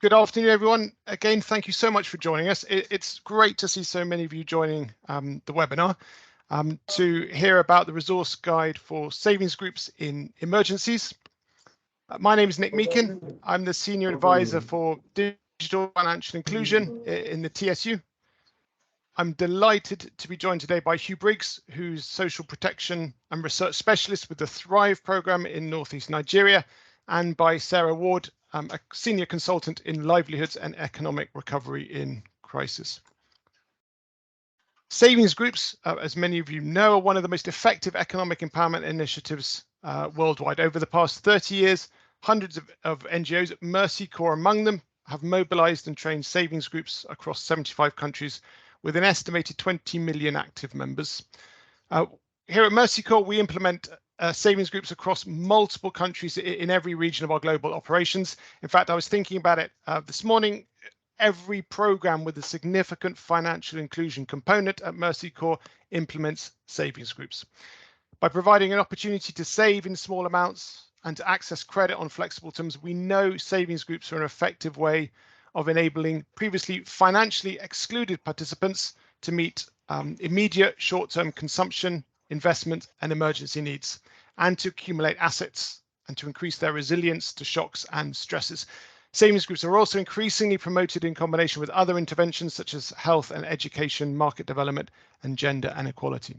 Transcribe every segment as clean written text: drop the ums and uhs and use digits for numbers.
Good afternoon, everyone. Again, thank you so much for joining us. It's great to see so many of you joining the webinar to hear about the resource guide for savings groups in emergencies. My name is Nick Meakin. I'm the Senior Advisor for Digital Financial Inclusion in the TSU. I'm delighted to be joined today by Hugh Briggs, who's Social Protection and Research Specialist with the Thrive Programme in Northeast Nigeria, and by Sarah Ward, a Senior Consultant in Livelihoods and Economic Recovery in Crisis. Savings groups, as many of you know, are one of the most effective economic empowerment initiatives worldwide. Over the past 30 years, hundreds of NGOs, Mercy Corps among them, have mobilized and trained savings groups across 75 countries with an estimated 20 million active members. Here at Mercy Corps, we implement savings groups across multiple countries in every region of our global operations. In fact, I was thinking about it this morning. Every program with a significant financial inclusion component at Mercy Corps implements savings groups. By providing an opportunity to save in small amounts and to access credit on flexible terms, we know savings groups are an effective way of enabling previously financially excluded participants to meet immediate short-term consumption, investment and emergency needs, and to accumulate assets and to increase their resilience to shocks and stresses. Savings groups are also increasingly promoted in combination with other interventions such as health and education, market development, and gender and equality.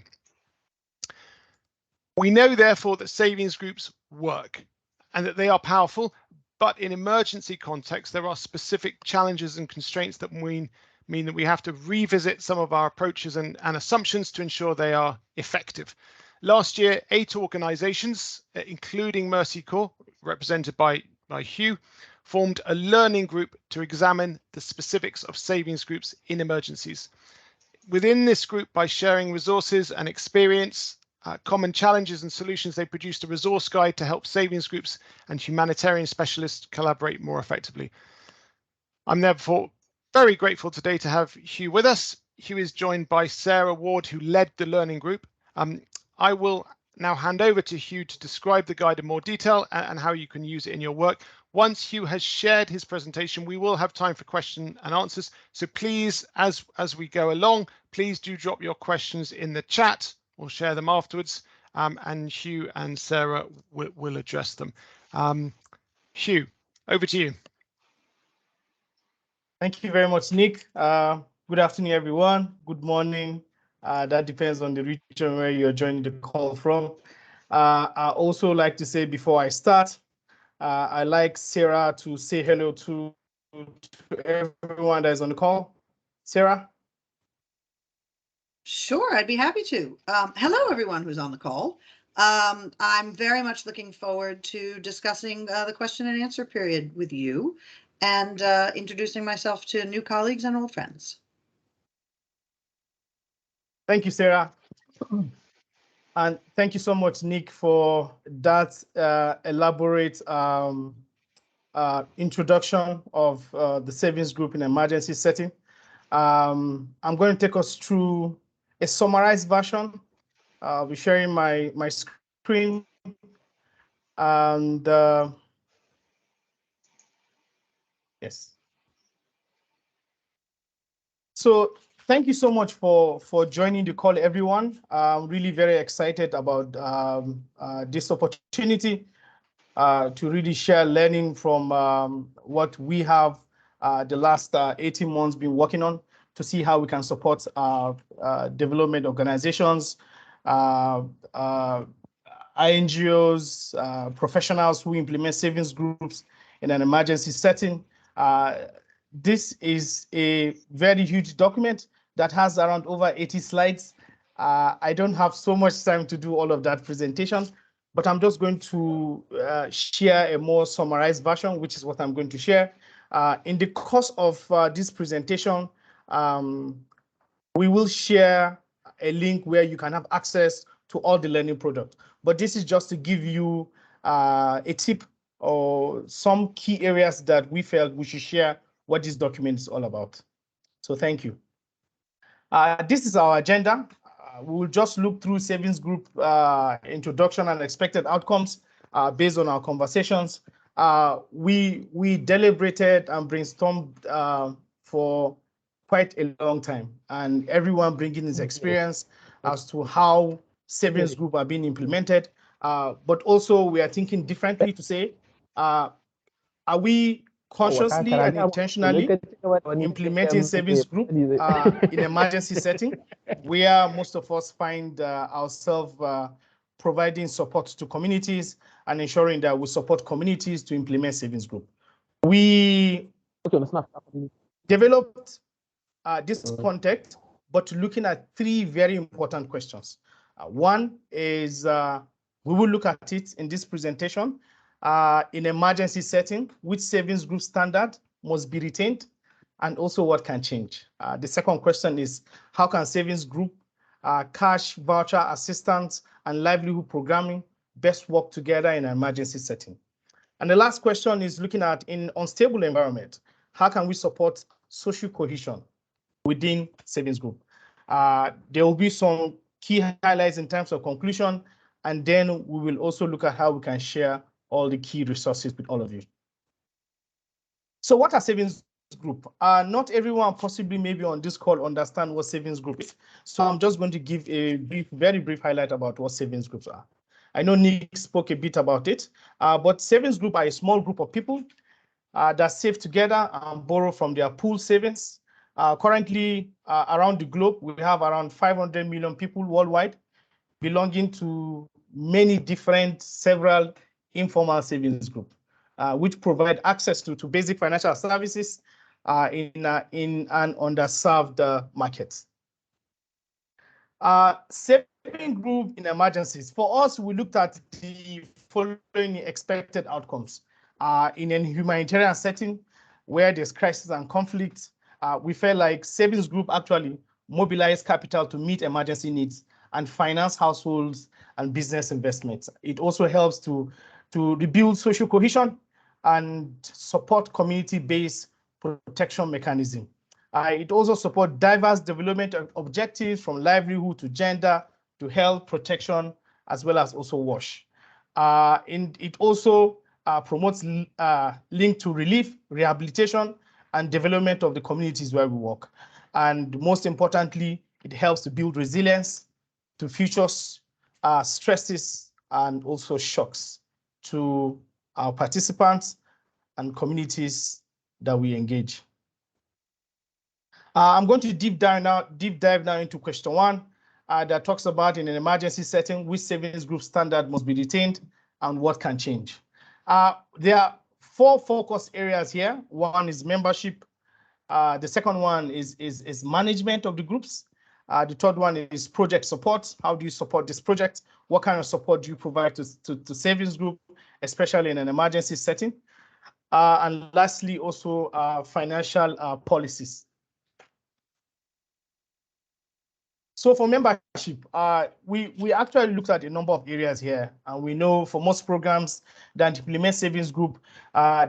We know, therefore, that savings groups work and that they are powerful, but in emergency contexts, there are specific challenges and constraints that mean that we have to revisit some of our approaches and assumptions to ensure they are effective. Last year, 8 organizations, including Mercy Corps, represented by Hugh, formed a learning group to examine the specifics of savings groups in emergencies. Within this group, by sharing resources and experience, common challenges and solutions, they produced a resource guide to help savings groups and humanitarian specialists collaborate more effectively. I'm therefore very grateful today to have Hugh with us. Hugh is joined by Sarah Ward, who led the learning group. I will now hand over to Hugh to describe the guide in more detail and how you can use it in your work. Once Hugh has shared his presentation, we will have time for question and answers. So please, as we go along, please do drop your questions in the chat. We'll share them afterwards, and Hugh and Sarah will address them. Hugh, over to you. Thank you very much, Nick. Good afternoon, everyone. Good morning. That depends on the region where you're joining the call from. I also like to say before I start, I like Sarah to say hello to everyone that is on the call. Sarah? Sure, I'd be happy to. Hello, everyone who's on the call. I'm very much looking forward to discussing the question and answer period with you and introducing myself to new colleagues and old friends. Thank you, Sarah. And thank you so much, Nick, for that elaborate introduction of the savings group in emergency setting. I'm going to take us through a summarized version. I'll be sharing my screen. And yes. So thank you so much for joining the call, everyone. I'm really very excited about this opportunity to really share learning from what we have the last 18 months been working on to see how we can support development organizations, NGOs, professionals who implement savings groups in an emergency setting. This is a very huge document that has around over 80 slides. I don't have so much time to do all of that presentation, but I'm just going to share a more summarized version, which is what I'm going to share. In the course of this presentation, we will share a link where you can have access to all the learning product. But this is just to give you a tip or some key areas that we felt we should share what this document is all about. So thank you. This is our agenda. We will just look through savings group introduction and expected outcomes based on our conversations. we deliberated and brainstormed for quite a long time, and everyone bringing his experience as to how savings group are being implemented. But also we are thinking differently to say, are we consciously and intentionally implementing savings group in emergency setting, where most of us find ourselves providing support to communities and ensuring that we support communities to implement savings group. We developed this context, but looking at three very important questions. One is, we will look at it in this presentation, in emergency setting, which savings group standard must be retained, and also what can change. The second question is, how can savings group, cash, voucher, assistance, and livelihood programming best work together in an emergency setting? And the last question is looking at, in unstable environment, how can we support social cohesion within savings group? There will be some key highlights in terms of conclusion, and then we will also look at how we can share all the key resources with all of you. So what are savings group? Not everyone possibly maybe on this call understand what savings group is. So I'm just going to give a very brief highlight about what savings groups are. I know Nick spoke a bit about it, but savings group are a small group of people that save together and borrow from their pool savings. Currently, around the globe, we have around 500 million people worldwide belonging to many different, several informal savings groups, which provide access to basic financial services in an underserved market. Saving group in emergencies. For us, we looked at the following expected outcomes. In a humanitarian setting where there's crisis and conflict, we felt like savings group actually mobilize capital to meet emergency needs and finance households and business investments. It also helps to rebuild social cohesion and support community-based protection mechanism. It also supports diverse development objectives from livelihood to gender to health protection, as well as also WASH. It also promotes link to relief, rehabilitation, and development of the communities where we work. And most importantly, it helps to build resilience to future stresses and also shocks to our participants and communities that we engage. I'm going to deep dive now into question one that talks about, in an emergency setting, which savings group standard must be retained and what can change. There are four focus areas here. One is membership. The second one is management of the groups. The third one is project support. How do you support this project? What kind of support do you provide to savings group, especially in an emergency setting? And lastly, also financial policies. So for membership, we actually looked at a number of areas here, and we know for most programs that implement savings group,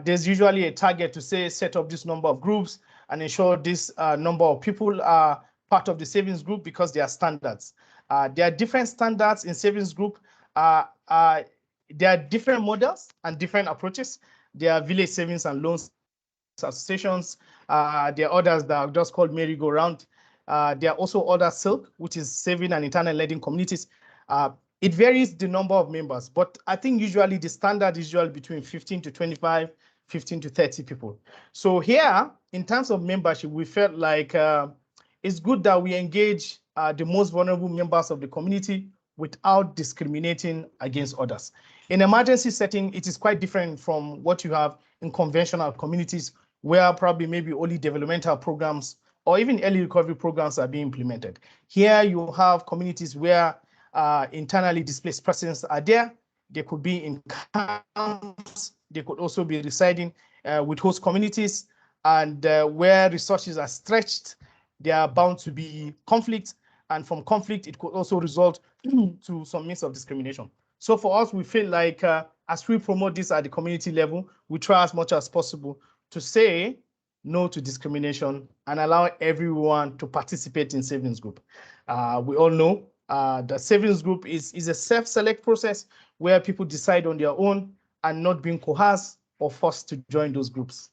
there's usually a target to say set up this number of groups and ensure this number of people are part of the savings group because there are standards. There are different standards in savings group. There are different models and different approaches. There are village savings and loans associations. There are others that are just called merry-go-round. There are also other silk, which is saving and internal lending communities. It varies the number of members, but I think usually the standard is usually between 15 to 25, 15 to 30 people. So here, in terms of membership, we felt like it's good that we engage the most vulnerable members of the community without discriminating against others. In emergency setting, it is quite different from what you have in conventional communities, where probably maybe only developmental programs or even early recovery programs are being implemented. Here you have communities where internally displaced persons are there. They could be in camps. They could also be residing with host communities. And where resources are stretched, there are bound to be conflict. And from conflict, it could also result to some means of discrimination. So for us, we feel like as we promote this at the community level, we try as much as possible to say no to discrimination and allow everyone to participate in savings group. We all know the savings group is a self-select process where people decide on their own and not being coerced or forced to join those groups.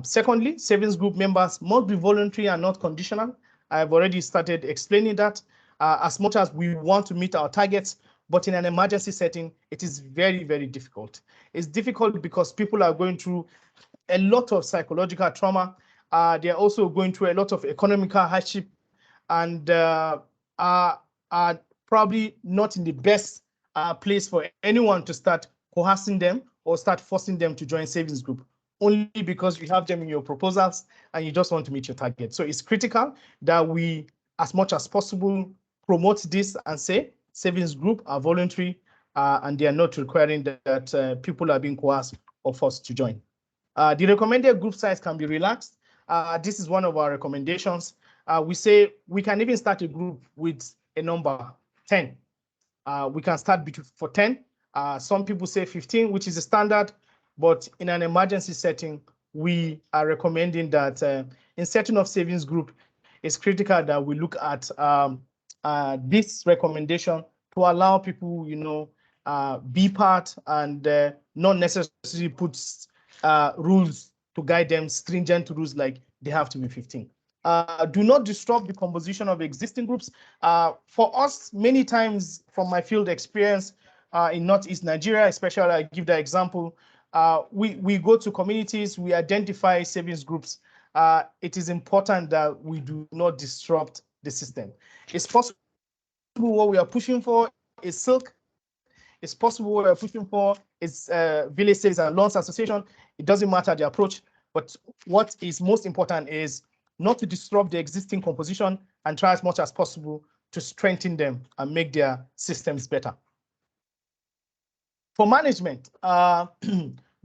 Secondly, savings group members must be voluntary and not conditional. I've already started explaining that. As much as we want to meet our targets, but in an emergency setting, it is very, very difficult. It's difficult because people are going through a lot of psychological trauma. They're also going through a lot of economical hardship, and are probably not in the best place for anyone to start coercing them or start forcing them to join savings group, only because you have them in your proposals and you just want to meet your target. So it's critical that we, as much as possible, promote this and say savings group are voluntary and they are not requiring that people are being coerced or forced to join. The recommended group size can be relaxed. This is one of our recommendations. We say we can even start a group with a number 10. We can start for 10. Some people say 15, which is the standard, but in an emergency setting, we are recommending that in setting of savings group, it's critical that we look at this recommendation to allow people, be part and not necessarily put rules to guide them, stringent rules like they have to be 15. Do not disrupt the composition of existing groups. For us, many times from my field experience in Northeast Nigeria, especially, I give the example, we go to communities, we identify savings groups. It is important that we do not disrupt the system. It's possible what we are pushing for is silk. It's possible what we are pushing for is village savings and loans association. It doesn't matter the approach, but what is most important is not to disrupt the existing composition and try as much as possible to strengthen them and make their systems better. For management,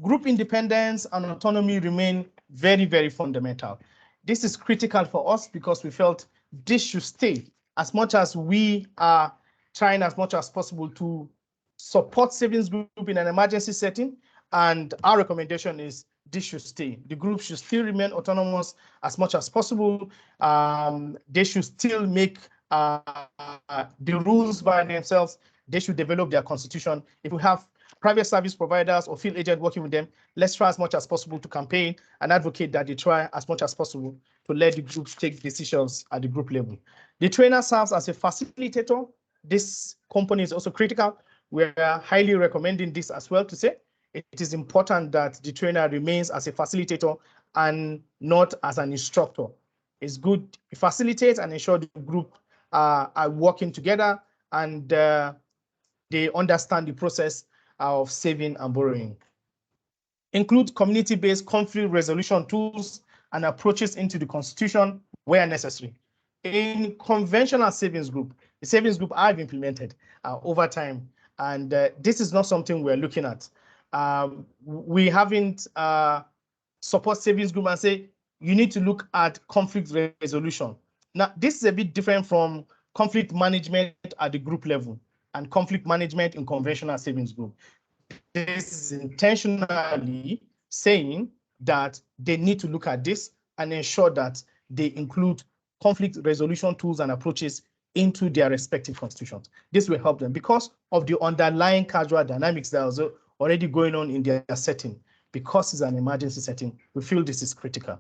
group independence and autonomy remain very, very fundamental. This is critical for us because we felt this should stay. As much as we are trying as much as possible to support savings group in an emergency setting, and our recommendation is this should stay. The group should still remain autonomous as much as possible. They should still make the rules by themselves. They should develop their constitution. If we have private service providers or field agents working with them, let's try as much as possible to campaign and advocate that they try as much as possible to let the groups take decisions at the group level. The trainer serves as a facilitator. This component is also critical. We are highly recommending this as well to say it is important that the trainer remains as a facilitator and not as an instructor. It's good to facilitate and ensure the group are working together and they understand the process of saving and borrowing. Include community-based conflict resolution tools and approaches into the constitution where necessary. In conventional savings group, the savings group I've implemented over time, and this is not something we're looking at. We haven't support savings group and say, you need to look at conflict resolution. Now, this is a bit different from conflict management at the group level and conflict management in conventional savings group. This is intentionally saying that they need to look at this and ensure that they include conflict resolution tools and approaches into their respective constitutions. This will help them because of the underlying causal dynamics that are already going on in their setting. Because it's an emergency setting, we feel this is critical.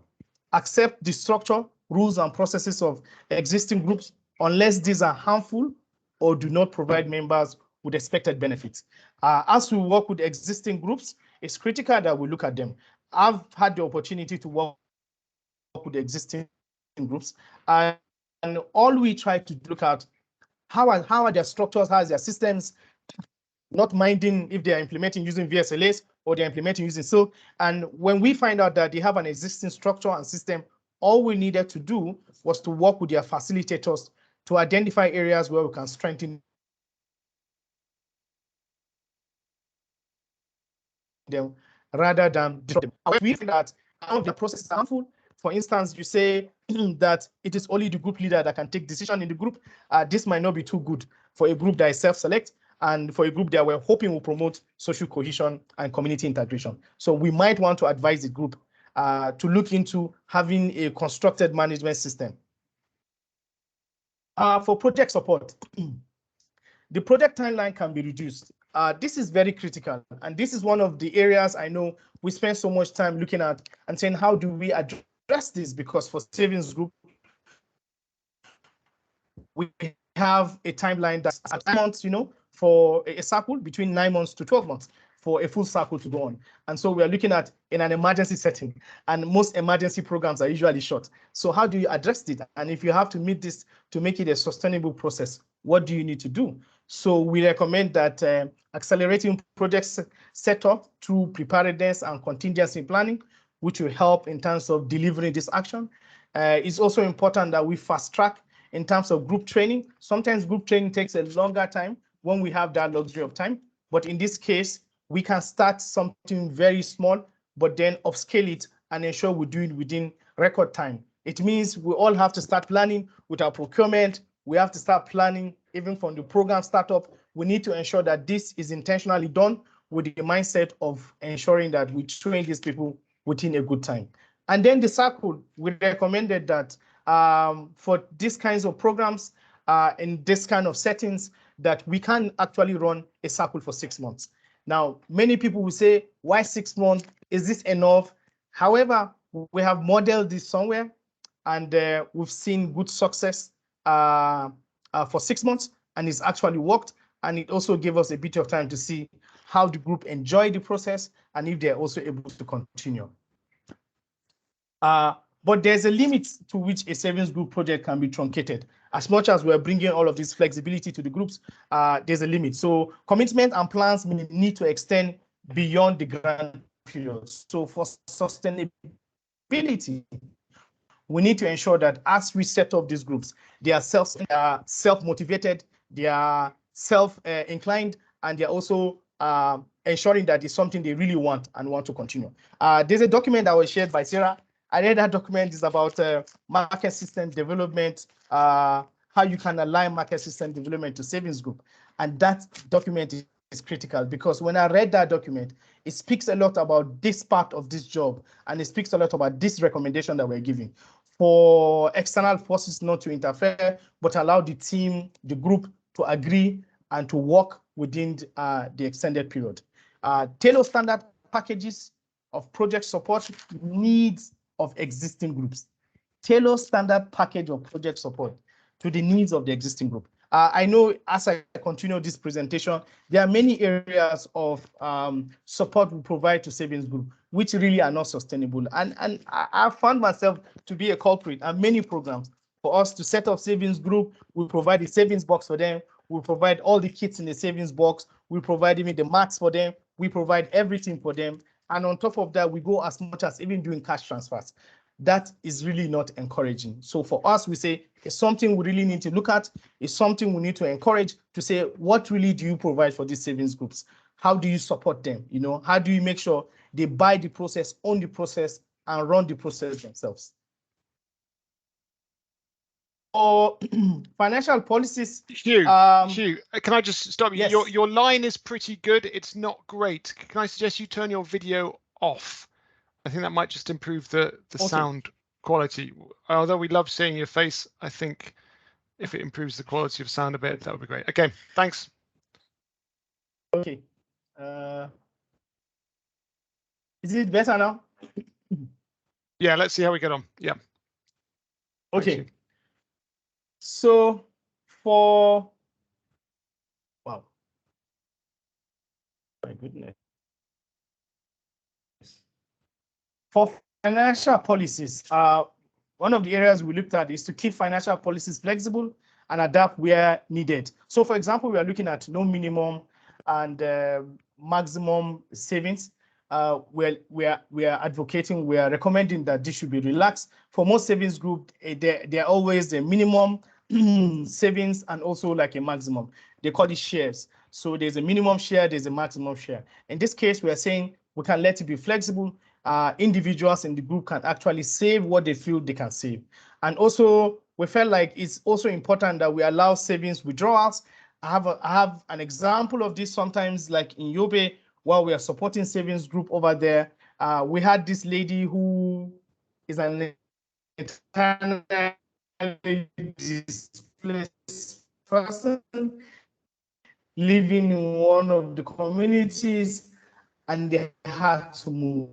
Accept the structure, rules, and processes of existing groups unless these are harmful or do not provide members with expected benefits. As we work with existing groups, it's critical that we look at them. I've had the opportunity to work with existing groups, and all we try to look at how are their structures, how are their systems, not minding if they are implementing using VSLAs or they're implementing using SILK. And when we find out that they have an existing structure and system, all we needed to do was to work with their facilitators to identify areas where we can strengthen them rather than disrupt them. We find that some of the processes are harmful. For instance, you say that it is only the group leader that can take decision in the group. This might not be too good for a group that is self-select and for a group that we're hoping will promote social cohesion and community integration. So we might want to advise the group to look into having a constructed management system. For project support, the project timeline can be reduced. this is very critical. And this is one of the areas I know we spend so much time looking at and saying, how do we address this? Because for savings group, we have a timeline that's at 9 months, for a cycle between 9 months to 12 months for a full cycle to go on. And so we are looking at in an emergency setting, and most emergency programs are usually short. So how do you address it? And if you have to meet this to make it a sustainable process, what do you need to do? So we recommend that accelerating projects setup through preparedness and contingency planning, which will help in terms of delivering this action. It's also important that we fast track in terms of group training. Sometimes group training takes a longer time when we have that luxury of time. But in this case, we can start something very small, but then upscale it and ensure we do it within record time. It means we all have to start planning with our procurement. We have to start planning even from the program startup. We need to ensure that this is intentionally done with the mindset of ensuring that we train these people within a good time. And then the cycle, we recommended that for these kinds of programs, in this kind of settings, that we can actually run a cycle for 6 months. Now, many people will say, why 6 months? Is this enough? However, we have modeled this somewhere, and we've seen good success for 6 months, and it's actually worked. And it also gave us a bit of time to see how the group enjoy the process and if they're also able to continue. But there's a limit to which a savings group project can be truncated. As much as we're bringing all of this flexibility to the groups, there's a limit. So commitment and plans may need to extend beyond the grant period. So for sustainability, we need to ensure that as we set up these groups, they are self-motivated, they are self-inclined, and they're also ensuring that it's something they really want and want to continue. There's a document that was shared by Sarah. I read that document. Is about market system development, how you can align market system development to savings group. And that document is critical, because when I read that document, it speaks a lot about this part of this job, and it speaks a lot about this recommendation that we're giving for external forces not to interfere, but allow the team, the group, to agree and to work within the extended period. Tailor standard packages of project support needs of existing groups. Tailor standard package of project support to the needs of the existing group. I know as I continue this presentation, there are many areas of support we provide to savings group which really are not sustainable. And I found myself to be a culprit and many programs. For us to set up savings group, we provide a savings box for them. We provide all the kits in the savings box. We provide even the mats for them. We provide everything for them. And on top of that, we go as much as even doing cash transfers. That is really not encouraging. So for us, we say it's something we really need to look at. It's something we need to encourage to say, what really do you provide for these savings groups? How do you support them? How do you make sure they buy the process, own the process, and run the process themselves? Or financial policies. Hugh, can I just stop you? Yes. Your line is pretty good. It's not great. Can I suggest you turn your video off? I think that might just improve the Okay. sound quality. Although we love seeing your face, I think if it improves the quality of sound a bit, that would be great. Okay, thanks. Okay. Is it better now? Yeah, let's see how we get on. Yeah. Okay. So for, wow, my goodness. For financial policies, one of the areas we looked at is to keep financial policies flexible and adapt where needed. So for example, we are looking at no minimum and maximum savings. We are advocating, we are recommending that this should be relaxed. For most savings group, there are always a minimum savings and also like a maximum. They call it shares. So there's a minimum share, there's a maximum share. In this case, we are saying we can let it be flexible. Individuals in the group can actually save what they feel they can save. And also, we felt like it's also important that we allow savings withdrawals. I have an example of this sometimes, like in Yobe, while we are supporting savings group over there. We had this lady who is an internally displaced person, living in one of the communities, and they had to move.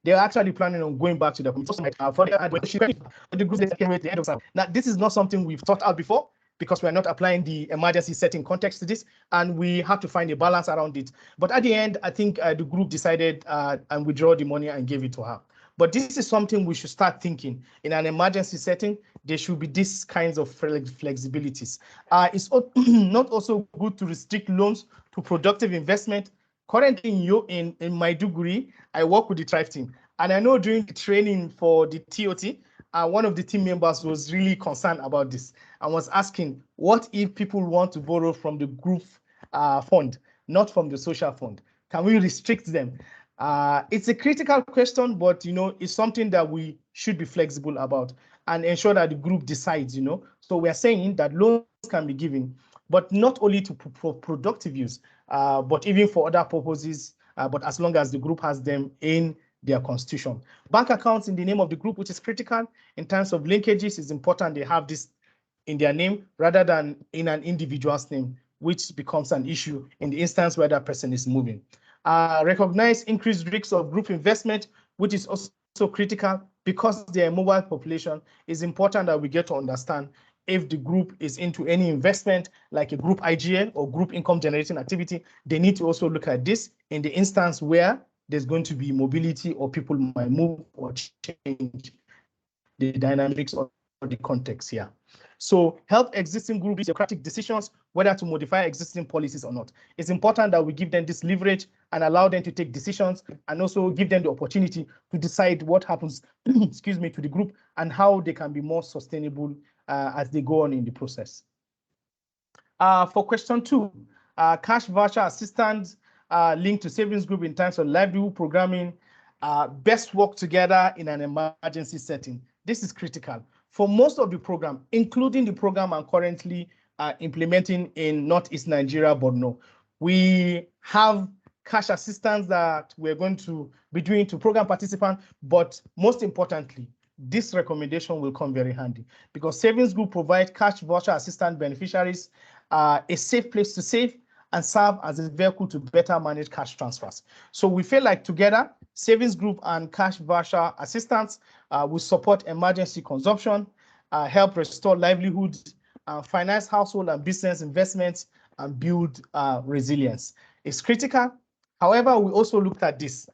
They're actually planning on going back to the community. Now, this is not something we've thought out before, because we're not applying the emergency setting context to this, and we have to find a balance around it. But at the end, I think the group decided and withdraw the money and gave it to her. But this is something we should start thinking. In an emergency setting, there should be these kinds of flexibilities. It's not also good to restrict loans to productive investment. Currently in Maiduguri, I work with the Thrive team. And I know during the training for the TOT, one of the team members was really concerned about this and was asking, what if people want to borrow from the group fund, not from the social fund? Can we restrict them? It's a critical question, but it's something that we should be flexible about and ensure that the group decides. So we're saying that loans can be given, but not only to productive use, but even for other purposes, but as long as the group has them in their constitution. Bank accounts in the name of the group, which is critical in terms of linkages, is important they have this in their name rather than in an individual's name, which becomes an issue in the instance where that person is moving. Recognize increased risks of group investment, which is also critical because they're a mobile population. It's important that we get to understand if the group is into any investment, like a group IGA or group income generating activity. They need to also look at this in the instance where there's going to be mobility or people might move or change the dynamics of the context here. So help existing groups democratic decisions whether to modify existing policies or not. It's important that we give them this leverage and allow them to take decisions, and also give them the opportunity to decide what happens excuse me, to the group and how they can be more sustainable as they go on in the process. For question 2, cash voucher assistance linked to savings group in terms of livelihood programming best work together in an emergency setting. This is critical. For most of the program, including the program I'm currently implementing in Northeast Nigeria, Borno, we have cash assistance that we're going to be doing to program participants, but most importantly, this recommendation will come very handy because savings group provide cash voucher assistance beneficiaries a safe place to save and serve as a vehicle to better manage cash transfers. So we feel like together, savings group and cash voucher assistance will support emergency consumption, help restore livelihoods, finance household and business investments, and build resilience. It's critical. However, we also looked at this.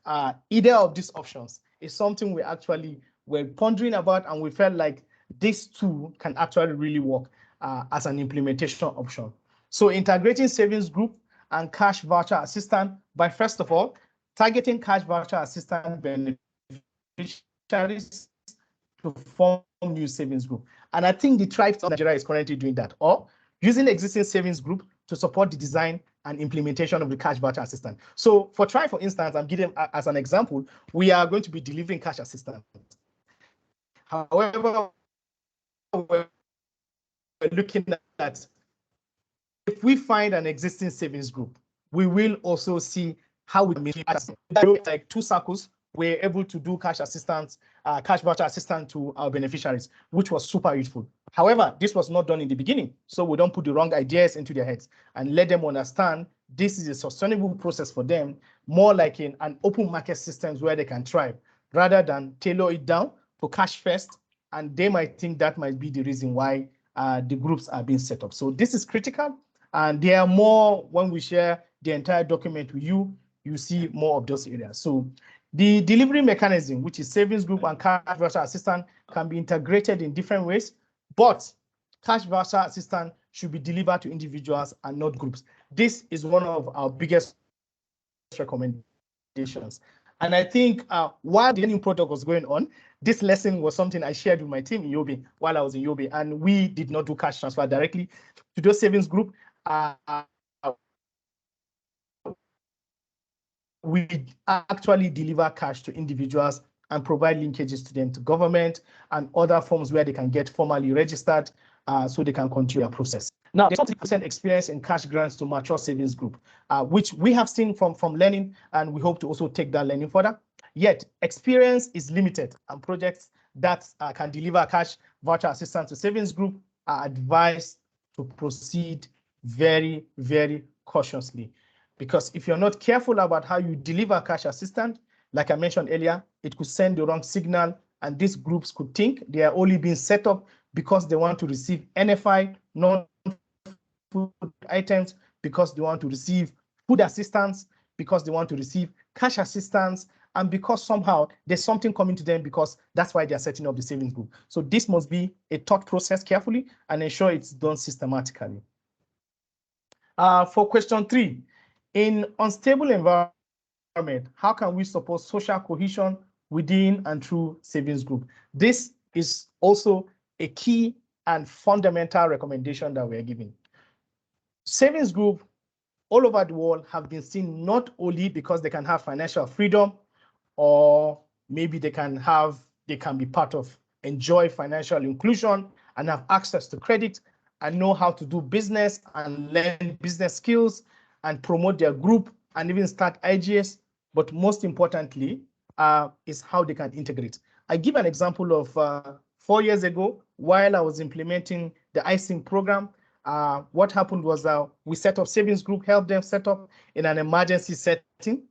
Either of these options is something we're pondering about, and we felt like these two can actually really work as an implementation option. So integrating savings group and cash voucher assistance by, first of all, targeting cash voucher assistance beneficiaries to form new savings group. And I think the Thrive of Nigeria is currently doing that, or using existing savings group to support the design and implementation of the cash voucher assistance. So for Thrive, for instance, I'm giving as an example, we are going to be delivering cash assistance. However, we're looking at if we find an existing savings group, we will also see how we make like 2 circles. We're able to do cash assistance, cash voucher assistance to our beneficiaries, which was super useful. However, this was not done in the beginning, so we don't put the wrong ideas into their heads and let them understand this is a sustainable process for them, more like in an open market systems where they can thrive, rather than tailor it down to cash first, and they might think that might be the reason why the groups are being set up. So this is critical, and there are more when we share the entire document with you, you see more of those areas. So the delivery mechanism, which is savings group and cash voucher assistance, can be integrated in different ways, but cash voucher assistance should be delivered to individuals and not groups. This is one of our biggest recommendations. And I think while the learning project was going on, this lesson was something I shared with my team in Yobe while I was in Yobe, and we did not do cash transfer directly to those savings group. We actually deliver cash to individuals and provide linkages to them to government and other forms where they can get formally registered so they can continue their process. Now, there's 40% experience in cash grants to mature savings group, which we have seen from learning, and we hope to also take that learning further. Yet, experience is limited, and projects that can deliver cash voucher assistance to savings group are advised to proceed very, very cautiously. Because if you're not careful about how you deliver cash assistance, like I mentioned earlier, it could send the wrong signal, and these groups could think they are only being set up because they want to receive NFI, non-food items, because they want to receive food assistance, because they want to receive cash assistance, and because somehow there's something coming to them, because that's why they're setting up the savings group. So this must be a thought process carefully and ensure it's done systematically. For question 3, in unstable environment, how can we support social cohesion within and through savings group? This is also a key and fundamental recommendation that we're giving. Savings group all over the world have been seen not only because they can have financial freedom, or maybe they can be part of, enjoy financial inclusion and have access to credit and know how to do business and learn business skills and promote their group and even start IGS. But most importantly, is how they can integrate. I give an example of 4 years ago, while I was implementing the ISIN program. What happened was we set up savings group, helped them set up in an emergency setting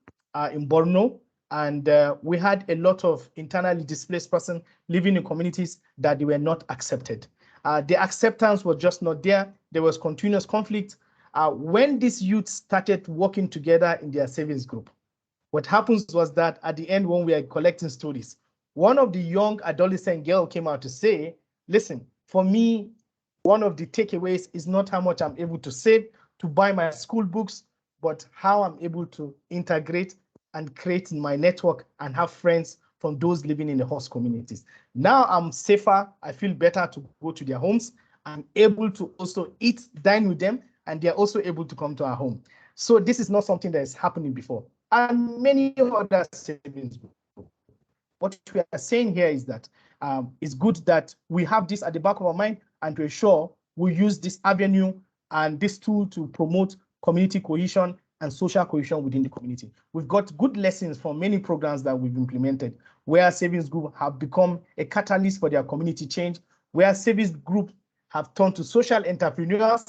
in Borno. And we had a lot of internally displaced persons living in communities that they were not accepted. The acceptance was just not there. There was continuous conflict. When these youths started working together in their savings group, what happens was that at the end, when we are collecting stories, one of the young adolescent girls came out to say, listen, for me, one of the takeaways is not how much I'm able to save to buy my school books, but how I'm able to integrate and create my network and have friends from those living in the host communities. Now I'm safer. I feel better to go to their homes. I'm able to also dine with them, and they're also able to come to our home. So this is not something that is happening before. And many other savings groups. What we are saying here is that it's good that we have this at the back of our mind, and to ensure we use this avenue and this tool to promote community cohesion and social cohesion within the community. We've got good lessons from many programs that we've implemented, where savings groups have become a catalyst for their community change, where savings groups have turned to social entrepreneurs,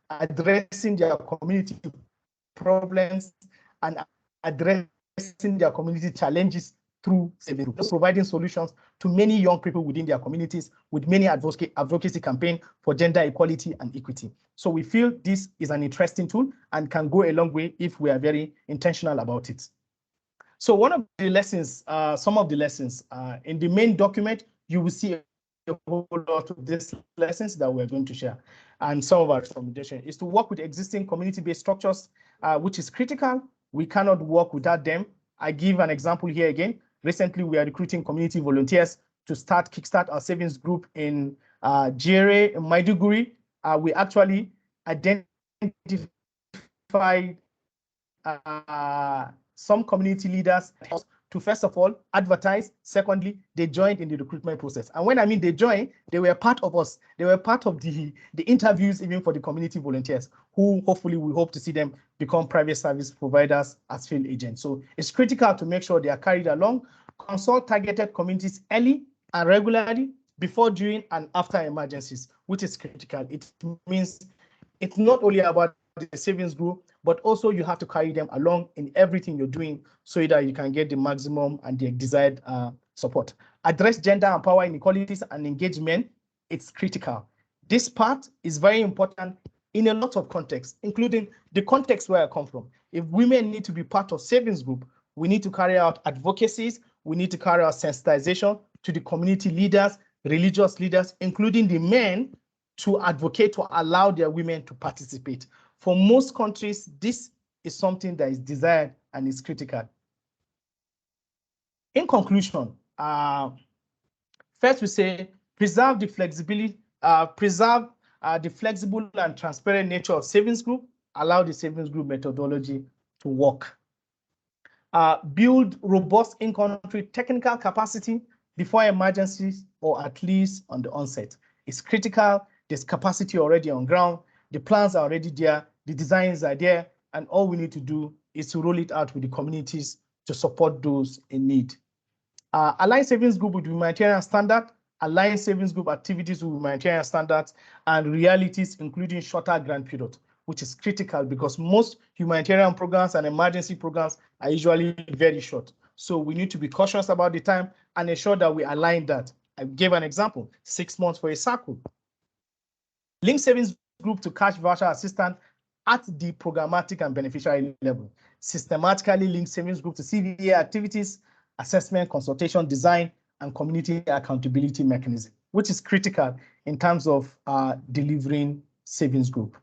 addressing their community problems and addressing their community challenges through savings groups, providing solutions to many young people within their communities with many advocacy campaigns for gender equality and equity. So we feel this is an interesting tool and can go a long way if we are very intentional about it. So one of the lessons, some of the lessons in the main document, you will see a whole lot of these lessons that we're going to share. And some of our recommendation is to work with existing community-based structures, which is critical. We cannot work without them. I give an example here again. Recently, we are recruiting community volunteers to kickstart our savings group in Jere, in Maiduguri. We actually identified some community leaders to, first of all, advertise. Secondly, they joined in the recruitment process. And when I mean they joined, they were part of us. They were part of the interviews, even for the community volunteers, who hopefully we hope to see them become private service providers as field agents. So it's critical to make sure they are carried along, consult targeted communities early and regularly, before, during, and after emergencies, which is critical. It means it's not only about the savings group, but also you have to carry them along in everything you're doing so that you can get the maximum and the desired support. Address gender and power inequalities and engagement. It's critical. This part is very important in a lot of contexts, including the context where I come from. If women need to be part of savings group, we need to carry out advocacies. We need to carry out sensitization to the community leaders, religious leaders, including the men, to advocate to allow their women to participate. For most countries, this is something that is desired and is critical. In conclusion, first we say preserve the flexibility, preserve the flexible and transparent nature of savings group, allow the savings group methodology to work. Build robust in-country technical capacity before emergencies, or at least on the onset. It's critical. There's capacity already on ground. The plans are already there. The designs are there. And all we need to do is to roll it out with the communities to support those in need. Align savings group with humanitarian standard, align savings group activities with humanitarian standards and realities, including shorter grant period. which is critical because most humanitarian programs and emergency programs are usually very short. So we need to be cautious about the time and ensure that we align that. I gave an example, 6 months for a circle. Link savings group to cash voucher assistance at the programmatic and beneficiary level. Systematically link savings group to CVA activities, assessment, consultation, design, and community accountability mechanism, which is critical in terms of delivering savings group.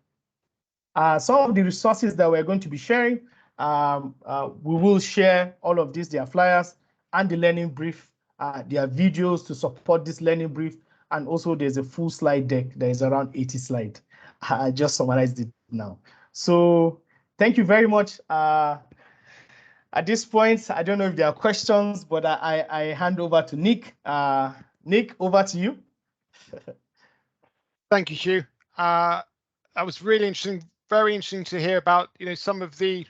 Some of the resources that we're going to be sharing, we will share all of these, their flyers and the learning brief, their videos to support this learning brief, and also there's a full slide deck that is around 80 slides. I just summarized it now. So thank you very much. At this point, I don't know if there are questions, but I hand over to Nick. Nick, over to you. Thank you, Hugh. That was really interesting, very interesting to hear about, some of the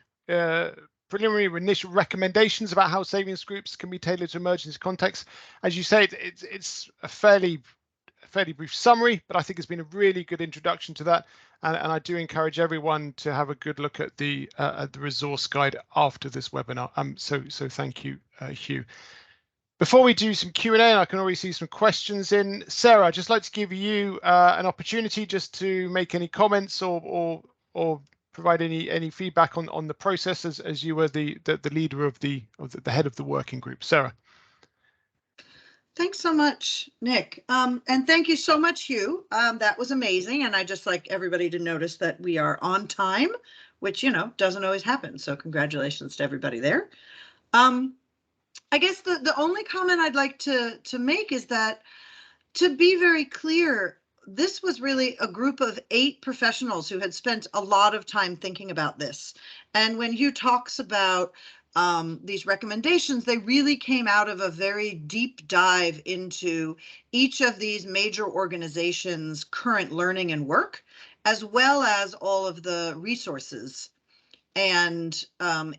preliminary initial recommendations about how savings groups can be tailored to emergency contexts. As you say, it's a fairly brief summary, but I think it's been a really good introduction to that. And I do encourage everyone to have a good look at the resource guide after this webinar. So thank you, Hugh. Before we do some Q&A, and I can already see some questions in, Sarah, I'd just like to give you an opportunity just to make any comments or provide any feedback on the process as you were the leader of the head of the working group. Sarah. Thanks so much, Nick. And thank you so much, Hugh. That was amazing. And I just like everybody to notice that we are on time, which, doesn't always happen. So congratulations to everybody there. I guess the only comment I'd like to make is that, to be very clear, this was really a group of 8 professionals who had spent a lot of time thinking about this. And when Hugh talks about these recommendations, they really came out of a very deep dive into each of these major organizations' current learning and work, as well as all of the resources and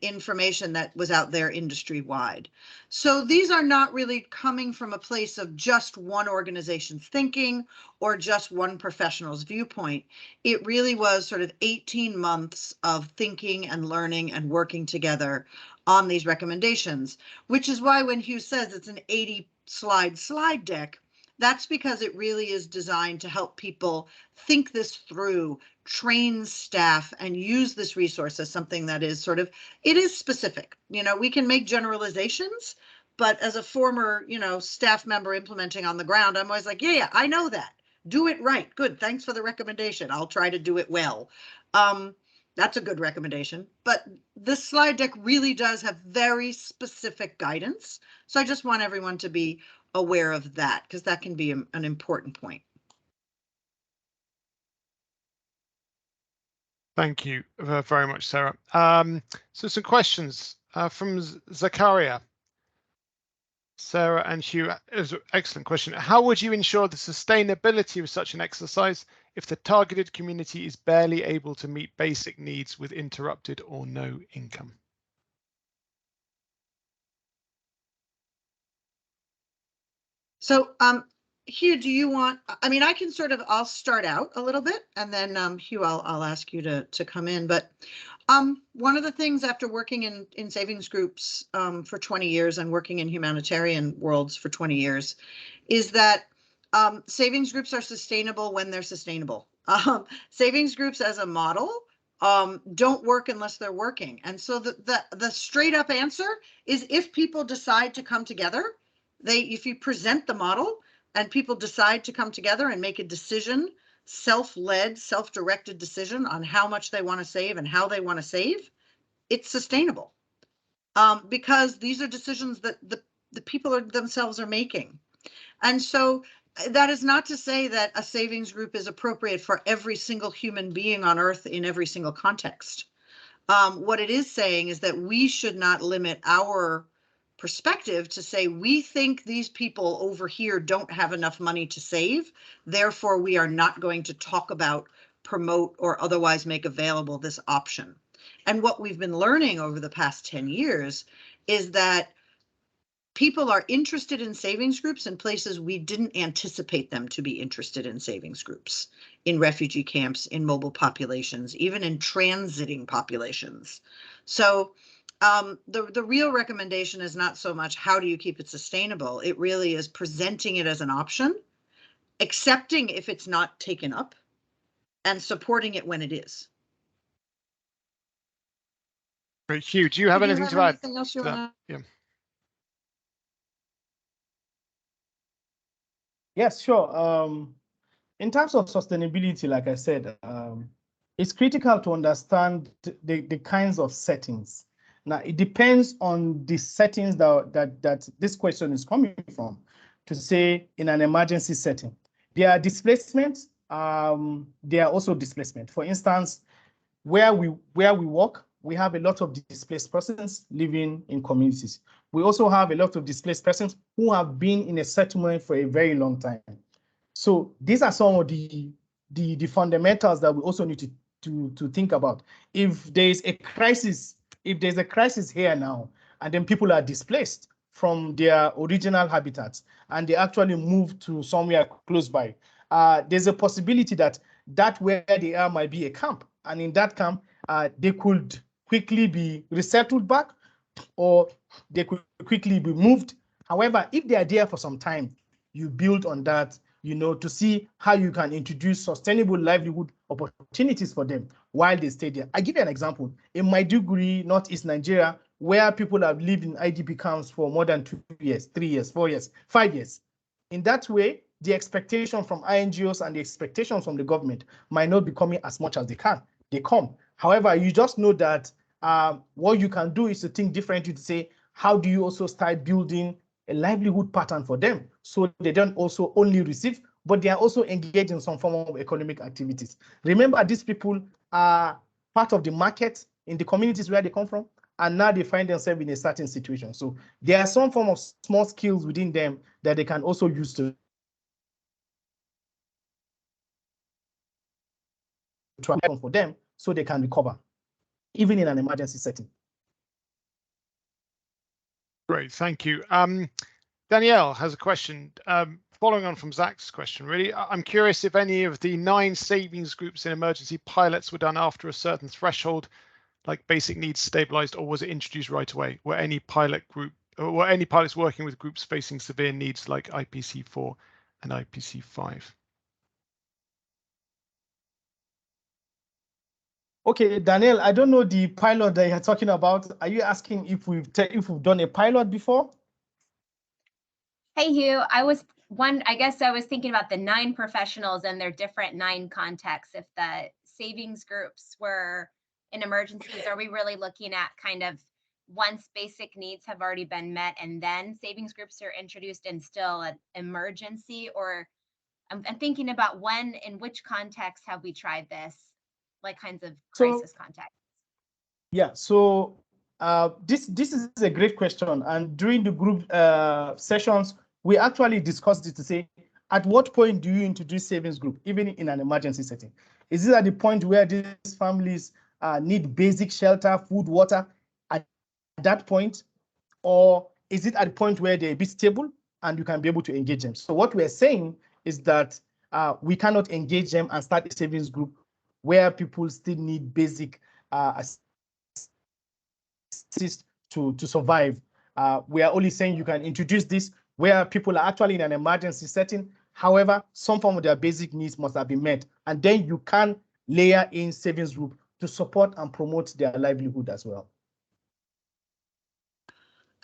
information that was out there industry-wide. So these are not really coming from a place of just one organization's thinking or just one professional's viewpoint. It really was sort of 18 months of thinking and learning and working together on these recommendations, which is why when Hugh says it's an 80-slide deck, that's because it really is designed to help people think this through, train staff, and use this resource as something that is it is specific. We can make generalizations, but as a former, staff member implementing on the ground, I'm always like, yeah, I know that. Do it right. Good. Thanks for the recommendation. I'll try to do it well. That's a good recommendation. But this slide deck really does have very specific guidance. So I just want everyone to be aware of that, because that can be an important point. Thank you very much, Sarah. So some questions from Zakaria. Sarah and Hugh, it was an excellent question. How would you ensure the sustainability of such an exercise if the targeted community is barely able to meet basic needs with interrupted or no income? So, Hugh, do you want, I can I'll start out a little bit, and then Hugh, I'll ask you to come in. But one of the things after working in savings groups for 20 years and working in humanitarian worlds for 20 years is that savings groups are sustainable when they're sustainable. Savings groups as a model don't work unless they're working. And so the straight up answer is, if people decide to come together, if you present the model and people decide to come together and make a decision, self-led, self-directed decision on how much they want to save and how they want to save, it's sustainable. Because these are decisions that the people themselves are making. And so that is not to say that a savings group is appropriate for every single human being on earth in every single context. What it is saying is that we should not limit our perspective to say, we think these people over here don't have enough money to save, therefore we are not going to talk about, promote, or otherwise make available this option. And what we've been learning over the past 10 years is that people are interested in savings groups in places we didn't anticipate them to be interested in savings groups, in refugee camps, in mobile populations, even in transiting populations. So the real recommendation is not so much how do you keep it sustainable, it really is presenting it as an option, accepting if it's not taken up, and supporting it when it is. Great, Hugh, do you have anything to add else you to that? wanna... Yeah. Yes, sure. In terms of sustainability, like I said, it's critical to understand the kinds of settings. Now, it depends on the settings that this question is coming from. To say in an emergency setting, there are displacements. There are also displacement. For instance, where we work, we have a lot of displaced persons living in communities. We also have a lot of displaced persons who have been in a settlement for a very long time. So these are some of the fundamentals that we also need to think about. If there's a crisis here now, and then people are displaced from their original habitats and they actually move to somewhere close by, there's a possibility that where they are might be a camp, and in that camp, they could quickly be resettled back, or they could quickly be moved. However, if they are there for some time, you build on that, to see how you can introduce sustainable livelihood opportunities for them while they stay there. I give you an example. In Maiduguri, Northeast Nigeria, where people have lived in IDP camps for more than 2 years, 3 years, 4 years, 5 years. In that way, the expectation from NGOs and the expectations from the government might not be coming as much as they come. However, you just know that what you can do is to think differently, to say, how do you also start building a livelihood pattern for them, so they don't also only receive, but they are also engaged in some form of economic activities. Remember, these people are part of the market in the communities where they come from, and now they find themselves in a certain situation. So there are some form of small skills within them that they can also use to try for them, so they can recover, even in an emergency setting. Great, thank you. Danielle has a question, following on from Zach's question, really. I'm curious if any of the 9 savings groups in emergency pilots were done after a certain threshold, like basic needs stabilized, or was it introduced right away? Were any pilots working with groups facing severe needs like IPC4 and IPC5? Okay, Daniel, I don't know the pilot that you're talking about. Are you asking if we've done a pilot before? Hey, Hugh, I guess I was thinking about the 9 professionals and their different 9 contexts. If the savings groups were in emergencies, are we really looking at kind of once basic needs have already been met and then savings groups are introduced and still an emergency? Or I'm thinking about in which context have we tried this, like kinds of crisis contexts? Yeah, so this is a great question. And during the group sessions, we actually discussed it to say, at what point do you introduce savings group, even in an emergency setting? Is it at the point where these families need basic shelter, food, water at that point? Or is it at the point where they're a bit stable and you can be able to engage them? So what we're saying is that we cannot engage them and start a savings group where people still need basic assist to survive. We are only saying you can introduce this where people are actually in an emergency setting. However, some form of their basic needs must have been met. And then you can layer in savings group to support and promote their livelihood as well.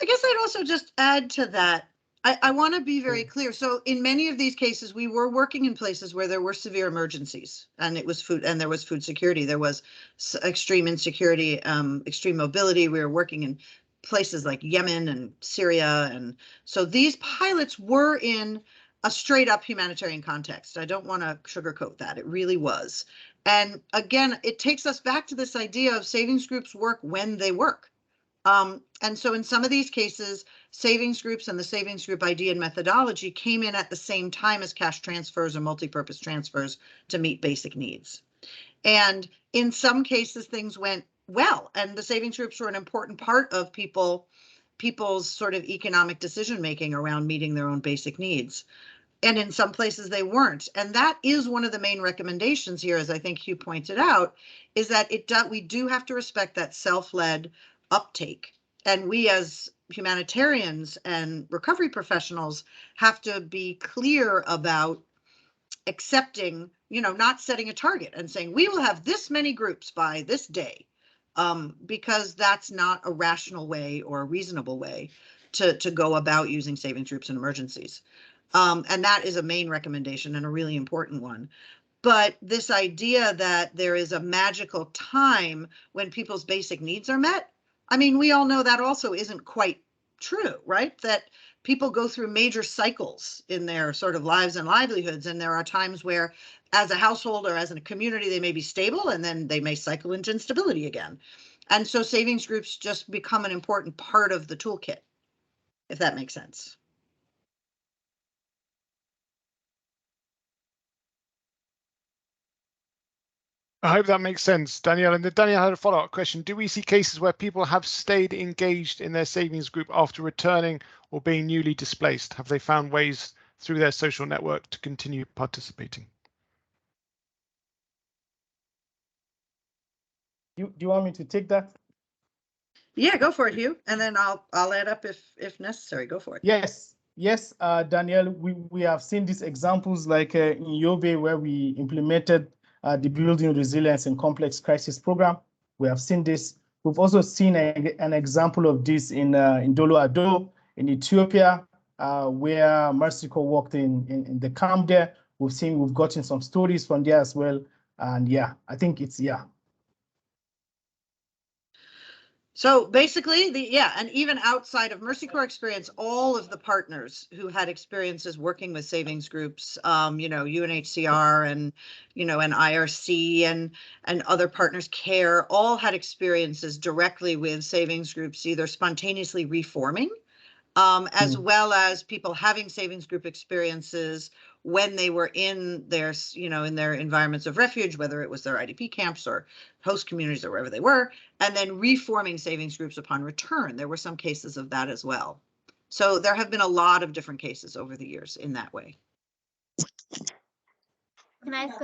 I guess I'd also just add to that. I want to be very clear. So in many of these cases, we were working in places where there were severe emergencies, and it was food, and there was food security. There was extreme insecurity, extreme mobility. We were working in places like Yemen and Syria. And so these pilots were in a straight up humanitarian context. I don't want to sugarcoat that. It really was. And again, it takes us back to this idea of savings groups work when they work. And so in some of these cases, savings groups and the savings group idea and methodology came in at the same time as cash transfers or multi-purpose transfers to meet basic needs. And in some cases, things went well, and the savings groups were an important part of people people's sort of economic decision making around meeting their own basic needs. And in some places they weren't. And that is one of the main recommendations here, as I think Hugh pointed out, is that we do have to respect that self-led uptake. And we as humanitarians and recovery professionals have to be clear about accepting, not setting a target and saying, we will have this many groups by this day, because that's not a rational way or a reasonable way to go about using savings groups in emergencies. And that is a main recommendation and a really important one. But this idea that there is a magical time when people's basic needs are met, I mean, we all know that also isn't quite true, right? That people go through major cycles in their sort of lives and livelihoods. And there are times where as a household or as a community, they may be stable and then they may cycle into instability again. And so savings groups just become an important part of the toolkit, if that makes sense. I hope that makes sense, Danielle. And Danielle had a follow-up question. Do we see cases where people have stayed engaged in their savings group after returning or being newly displaced? Have they found ways through their social network to continue participating? Do you want me to take that? Yeah, go for it, Hugh. And then I'll add up if necessary. Go for it. Yes, Danielle, we have seen these examples like in Yobe, where we implemented the Building Resilience in Complex Crisis program. We have seen this. We've also seen an example of this in Dolo Ado in Ethiopia, where Mercy Corps worked in the camp there. We've gotten some stories from there as well. And yeah, I think it's, yeah. So basically, and even outside of Mercy Corps experience, all of the partners who had experiences working with savings groups, UNHCR and, and IRC and other partners, CARE, all had experiences directly with savings groups, either spontaneously reforming, as well as people having savings group experiences when they were in their, in their environments of refuge, whether it was their IDP camps or host communities or wherever they were, and then reforming savings groups upon return. There were some cases of that as well. So there have been a lot of different cases over the years in that way. Can I ask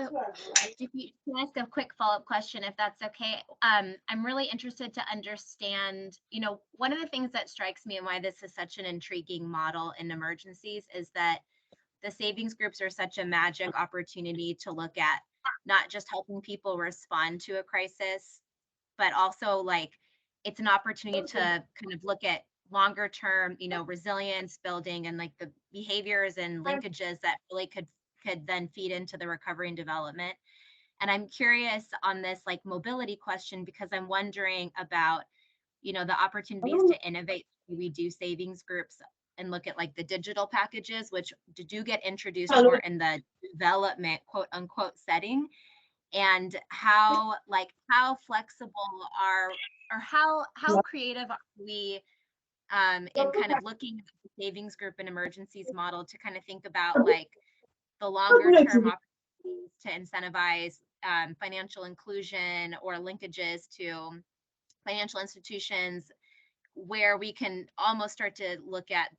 a quick follow-up question, if that's okay? I'm really interested to understand, one of the things that strikes me and why this is such an intriguing model in emergencies is that the savings groups are such a magic opportunity to look at not just helping people respond to a crisis, but also like it's an opportunity to kind of look at longer term, resilience building and like the behaviors and linkages that really could then feed into the recovery and development. And I'm curious on this like mobility question, because I'm wondering about, the opportunities to innovate. We do savings groups and look at like the digital packages, which do get introduced more in the development quote unquote setting, and how flexible or how creative are we in kind of looking at the savings group and emergencies model to kind of think about like the longer term opportunities to incentivize financial inclusion or linkages to financial institutions, where we can almost start to look at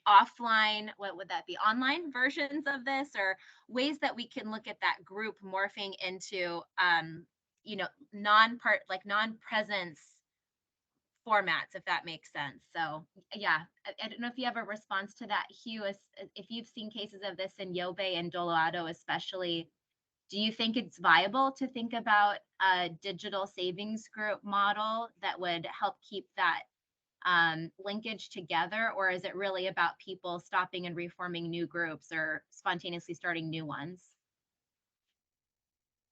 offline, what would that be, online versions of this, or ways that we can look at that group morphing into non-presence formats, if that makes sense. So yeah, I don't know if you have a response to that, Hugh, if you've seen cases of this in Yobe and Dolo Ado especially. Do you think it's viable to think about a digital savings group model that would help keep that linkage together, or is it really about people stopping and reforming new groups or spontaneously starting new ones?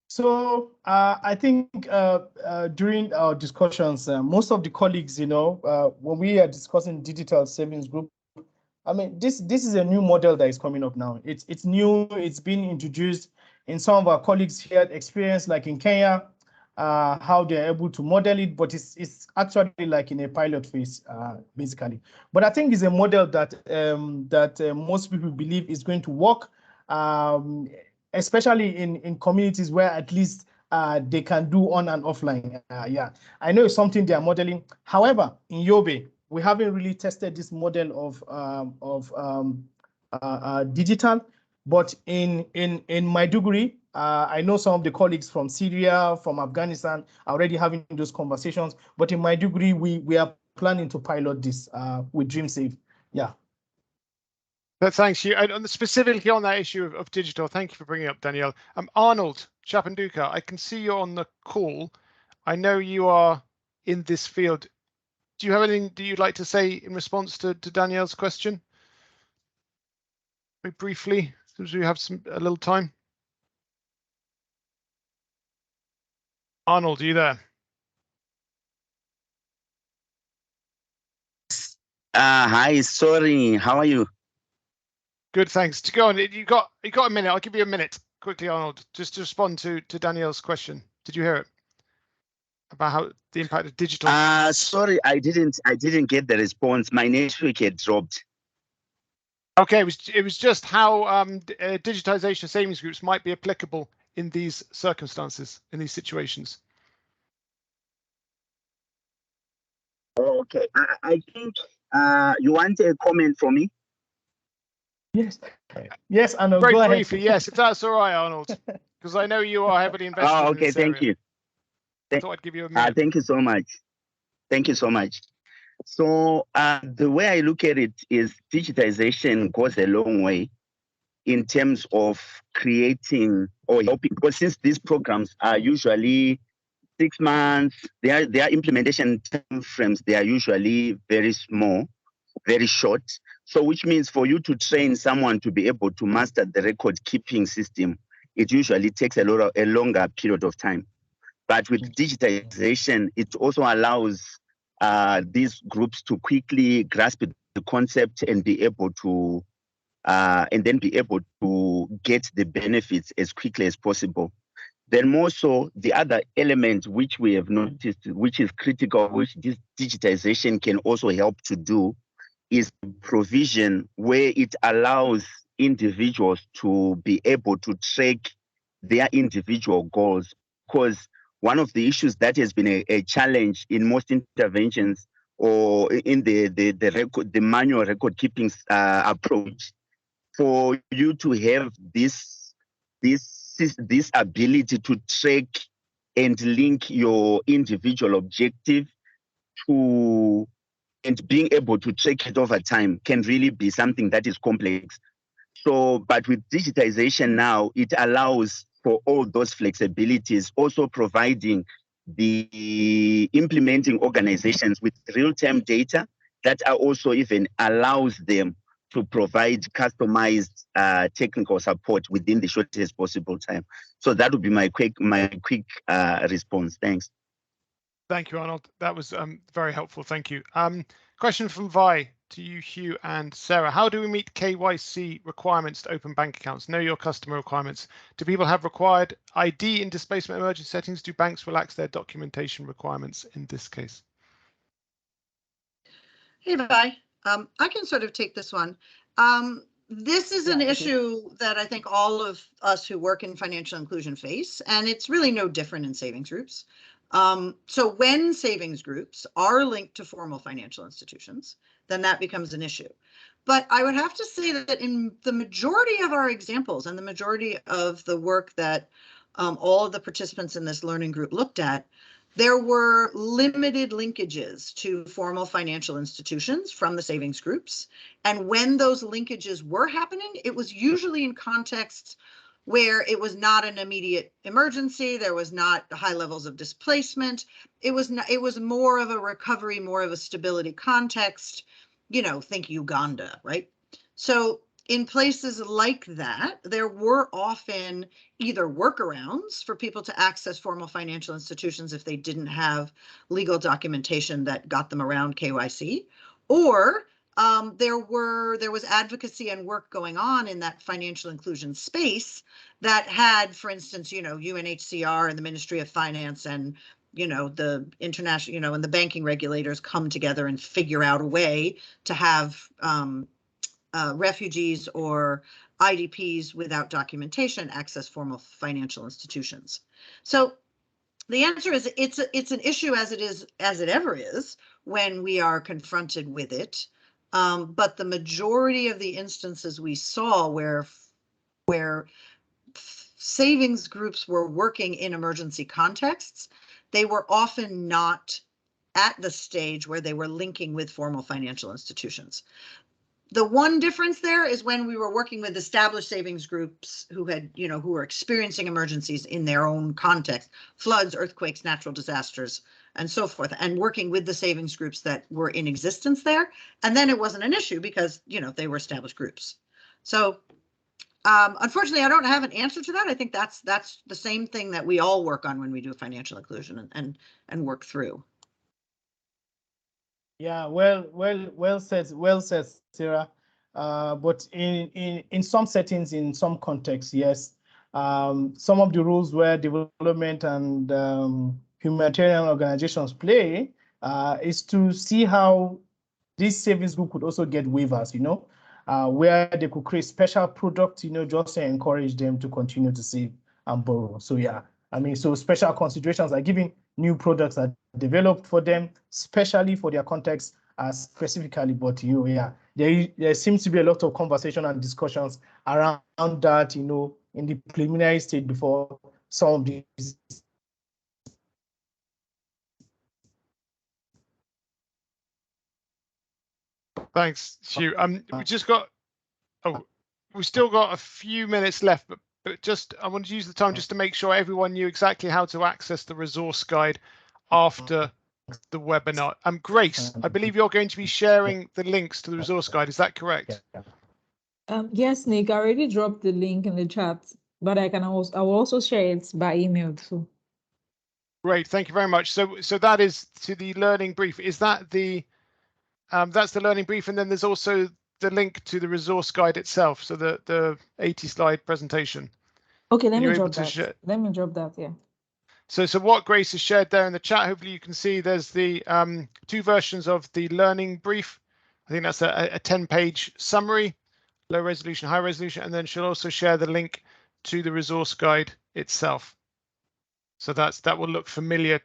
So I think during our discussions, most of the colleagues, when we are discussing digital savings group, I mean, this is a new model that is coming up now. It's new. It's been introduced in some of our colleagues here experience, like in Kenya, how they're able to model it, but it's actually like in a pilot phase, basically. But I think it's a model that most people believe is going to work, especially in communities where at least they can do on and offline. Yeah, I know it's something they are modeling. However, in Yobe, we haven't really tested this model of digital, but in Maiduguri, I know some of the colleagues from Syria, from Afghanistan are already having those conversations. But in Maiduguri, we are planning to pilot this with DreamSafe. Yeah. But thanks you. And specifically on that issue of digital, thank you for bringing up Danielle. Arnold Chapanduka, I can see you're on the call. I know you are in this field. Do you have anything that you'd like to say in response to Danielle's question? Very briefly, since we have a little time. Arnold, are you there? Hi, sorry. How are you? Good, thanks. To go on, you got a minute. I'll give you a minute quickly, Arnold, just to respond to Danielle's question. Did you hear it about how the impact of digital? Sorry, I didn't get the response. My network had dropped. Okay, it was just how digitization of savings groups might be applicable in these circumstances, in these situations. Okay, I think you want a comment from me? Yes, Arnold, very go briefly, ahead. yes, if that's all right, Arnold, because I know you are heavily invested in Okay, this thank area. you. I thought I'd give you a minute. Thank you so much. Thank you so much. So the way I look at it is digitization goes a long way in terms of creating or helping, because since these programs are usually 6 months, their implementation time frames, they are usually very small, very short. So which means for you to train someone to be able to master the record keeping system, it usually takes a longer period of time. But with digitization, it also allows these groups to quickly grasp the concept and be able to and then be able to get the benefits as quickly as possible. Then more so, the other element which we have noticed, which is critical, which this digitization can also help to do, is provision where it allows individuals to be able to track their individual goals. Because one of the issues that has been a challenge in most interventions or in the manual record keeping approach, for you to have this ability to track and link your individual objective to and being able to track it over time can really be something that is complex. So, but with digitization now, it allows for all those flexibilities, also providing the implementing organizations with real-time data that are also even allows them to provide customized technical support within the shortest possible time. So that would be my quick response. Thanks. Thank you, Arnold. That was very helpful. Thank you. Question from Vi to you, Hugh and Sarah. How do we meet KYC requirements to open bank accounts? Know your customer requirements. Do people have required ID in displacement emergency settings? Do banks relax their documentation requirements in this case? Hey, Vi. I can sort of take this one. This is an issue that I think all of us who work in financial inclusion face, and it's really no different in savings groups. So when savings groups are linked to formal financial institutions, then that becomes an issue. But I would have to say that in the majority of our examples and the majority of the work that all of the participants in this learning group looked at, there were limited linkages to formal financial institutions from the savings groups. And when those linkages were happening, it was usually in contexts where it was not an immediate emergency, there was not high levels of displacement. It was more of a recovery, more of a stability context, you know, think Uganda, right? So in places like that, there were often either workarounds for people to access formal financial institutions if they didn't have legal documentation that got them around KYC, or there was advocacy and work going on in that financial inclusion space that had, for instance, you know, UNHCR and the Ministry of Finance and, you know, the international, you know, and the banking regulators come together and figure out a way to have refugees or IDPs without documentation access formal financial institutions. So The answer is it's an issue as it ever is when we are confronted with it. But the majority of the instances we saw where savings groups were working in emergency contexts, they were often not at the stage where they were linking with formal financial institutions. The one difference there is when we were working with established savings groups who had, who were experiencing emergencies in their own context, floods, earthquakes, natural disasters, and so forth, and working with the savings groups that were in existence there. And then it wasn't an issue because, they were established groups. So unfortunately, I don't have an answer to that. I think that's the same thing that we all work on when we do financial inclusion and work through. Yeah, well said, Sarah. But in some settings, in some contexts, yes, some of the roles where development and humanitarian organizations play is to see how this savings group could also get waivers, where they could create special products, just to encourage them to continue to save and borrow. So yeah, so special considerations are giving new products are developed for them, especially for their context specifically. But there seems to be a lot of conversation and discussions around that, in the preliminary stage before some of these. Thanks, Hugh. We've still got a few minutes left, but just I wanted to use the time just to make sure everyone knew exactly how to access the resource guide after the webinar. Grace, I believe you're going to be sharing the links to the resource guide. Is that correct? Yes, Nick, I already dropped the link in the chat, but I will also share it by email too. Great, thank you very much. So that is to the learning brief. Is that the that's the learning brief, and then there's also the link to the resource guide itself, so the 80-slide presentation. Okay, let me drop that. Let me drop that, yeah. So what Grace has shared there in the chat, hopefully you can see there's the two versions of the learning brief. I think that's a 10-page summary, low resolution, high resolution, and then she'll also share the link to the resource guide itself. So that will look familiar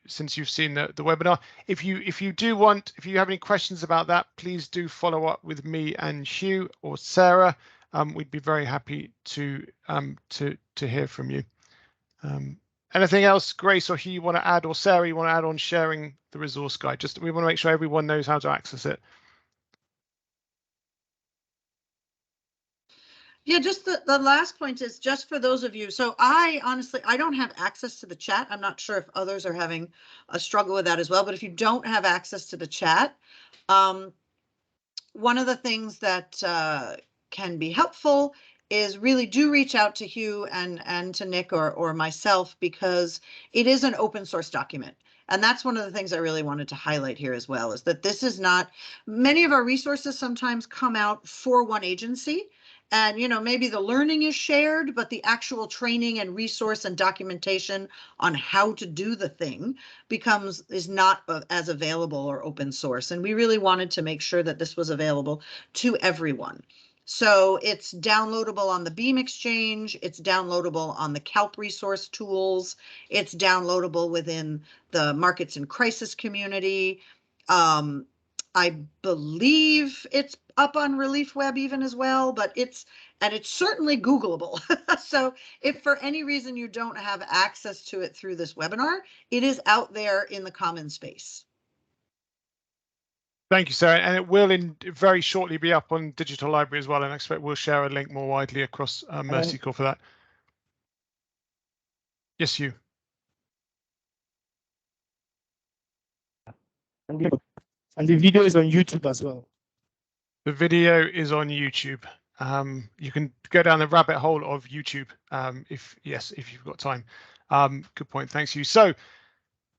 since you've seen the webinar. If you have any questions about that, please do follow up with me and Hugh or Sarah. We'd be very happy to hear from you. Anything else, Grace or Hugh, you want to add, or Sarah, you want to add on sharing the resource guide? We want to make sure everyone knows how to access it. Yeah, just the last point is just for those of you. So I don't have access to the chat. I'm not sure if others are having a struggle with that as well. But if you don't have access to the chat, one of the things that can be helpful is really do reach out to Hugh and to Nick or myself, because it is an open source document. And that's one of the things I really wanted to highlight here as well, is that this is not, many of our resources sometimes come out for one agency. And, maybe the learning is shared, but the actual training and resource and documentation on how to do the thing is not as available or open source. And we really wanted to make sure that this was available to everyone. So it's downloadable on the Beam Exchange, it's downloadable on the CALP resource tools, it's downloadable within the Markets in Crisis community. I believe it's up on Relief Web even as well, but it's certainly Googleable. So if for any reason you don't have access to it through this webinar, it is out there in the common space. Thank you, Sarah. And it will very shortly be up on Digital Library as well. And I expect we'll share a link more widely across Mercy Corps for that. Yes, Hugh. And the video is on YouTube as well. The video is on YouTube. You can go down the rabbit hole of YouTube if you've got time. Good point. Thanks, Hugh. So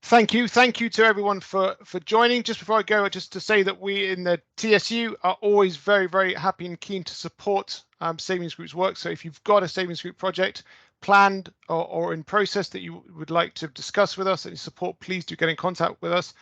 thank you to everyone for joining. Just before I go, just to say that we in the TSU are always very, very happy and keen to support savings groups work. So if you've got a savings group project planned or in process that you would like to discuss with us and support, please do get in contact with us.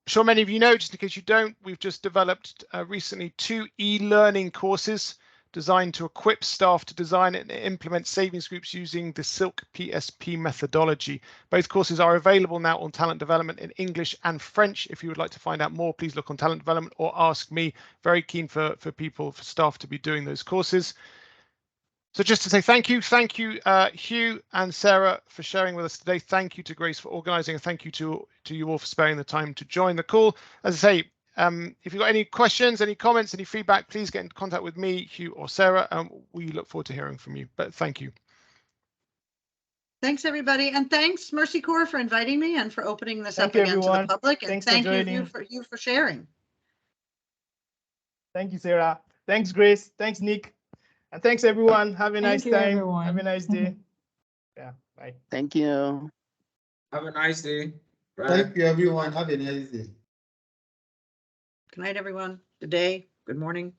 I'm sure many of you know, just in case you don't, we've just developed recently 2 e-learning courses designed to equip staff to design and implement savings groups using the Silk PSP methodology. Both courses are available now on Talent Development in English and French. If you would like to find out more, please look on Talent Development or ask me. Very keen for staff to be doing those courses. So just to say thank you, Hugh and Sarah for sharing with us today. Thank you to Grace for organising, and thank you to you all for sparing the time to join the call. As I say, if you've got any questions, any comments, any feedback, please get in contact with me, Hugh or Sarah, and we look forward to hearing from you. But thank you. Thanks, everybody. And thanks, Mercy Corps, for inviting me and for opening this up again to the public. And thank you for sharing. Thank you, Sarah. Thanks, Grace. Thanks, Nick. And thanks, everyone. Have a nice time. Everyone. Have a nice day. Yeah, bye. Thank you. Have a nice day. Bye. Thank you, everyone. Have a nice day. Good night, everyone. Good day. Good morning.